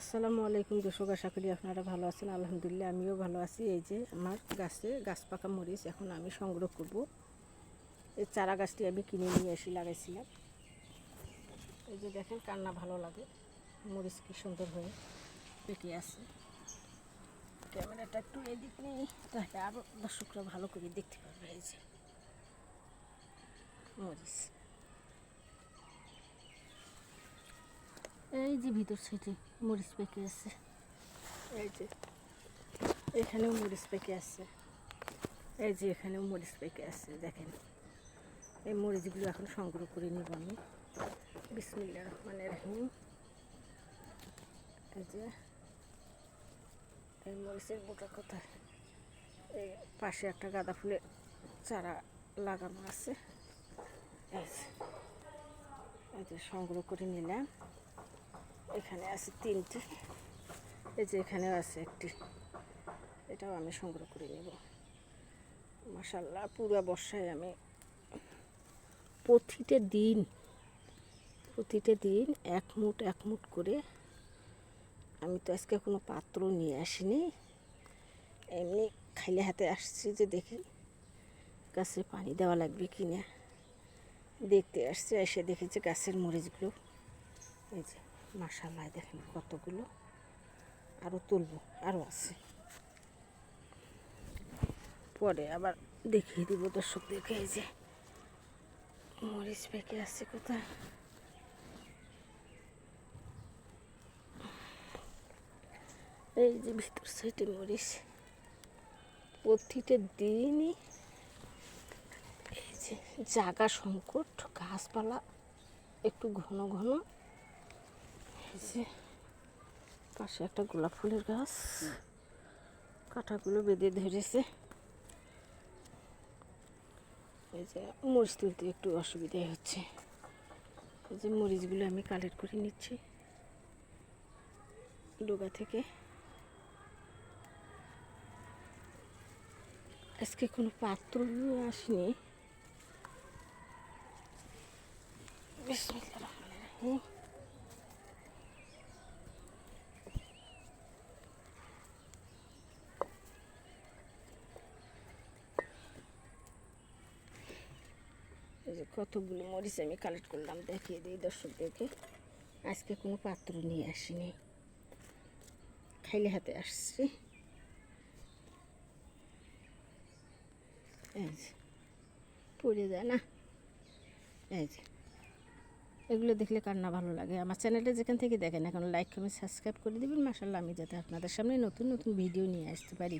আসসালামু আলাইকুম দর্শক, আশা করি আপনারা ভালো আছেন। আলহামদুলিল্লাহ আমিও ভালো আছি। এই যে আমার গাছ পাকা মরিচ এখন আমি সংগ্রহ করব। এই চারা গাছটি আমি কিনে নিয়ে এসে লাগাইছিলাম। এই যে দেখেন কান্না ভালো লাগে, মরিচ কি সুন্দর হয়ে পেকে আছে। ক্যামেরাটা একটু এদিক নেই, তাহলে আরও দর্শকরা ভালো করে দেখতে পারবে। এই যে মরিচ, এই যে ভিতর সাইডে মরিচ পেকে আছে। এই যে এখানেও মরিচ পেকে আছে, এই যে এখানেও মরিচ পেকে আছে। দেখেন এই মরিচগুলো এখন সংগ্রহ করে নেব আমি। বিসমিল্লাহির রহমানির রহিম। এই যে এই মরিচের বোটা কোথায়? এই পাশে একটা গাঁদা ফুলের চারা লাগানো আছে। এই যে সংগ্রহ করে নিলাম। এখানে আছে তিনটি, এই যে এখানেও আছে একটি, এটাও আমি সংগ্রহ করে নেব। মাশাআল্লাহ পুরো বর্ষায় আমি প্রতিটা দিন এক মুঠ করে, আমি তো আজকে কোনো পাত্র নিয়ে আসিনি, এমনি খাইলে হাতে আসছি। যে দেখি গাছে পানি দেওয়া লাগবে কি না দেখতে আসছে। এসে দেখেছি গাছের মরিচগুলো, এই যে মাশাআল্লাহ দেখেন কতগুলো। আরও তুলব, আরও আছে, পরে আবার দেখিয়ে দিব দর্শকদেরকে। এই যে মরিচ পেকে আছে কোথায়? এই যে ভিতর সাইডে মরিচ। প্রতিটা দিনই এই যে জায়গা সংকট, গাছপালা একটু ঘন ঘন। এই যে পাশে একটা গোলাপ ফুলের গাছ, কাঁটাগুলো বেঁধে ধরেছে। এই যে মরিচ তুলতে একটু অসুবিধাই হচ্ছে। এই যে মরিচগুলো আমি কালেক্ট করে নিচ্ছি ডোগা থেকে। আজকে কোনো পাত্র নিয়ে আসিনি। বিসমিল্লাহির রহমানির রহিম। এই যে কতগুলো মরিচ আমি কালেক্ট করলাম, দেখিয়ে দিই দর্শকদেরকে। আজকে কোনো পাত্র নিয়ে আসিনি, খাইলে হাতে আসছি। এই যে পড়ে যায় না। এই যে এগুলো দেখলে কার না ভালো লাগে। আমার চ্যানেলটা যেখান থেকে দেখেন এখন লাইক কমেন্ট সাবস্ক্রাইব করে দেবেন। মাশাআল্লাহ আমি যাতে আপনাদের সামনে নতুন নতুন ভিডিও নিয়ে আসতে পারি।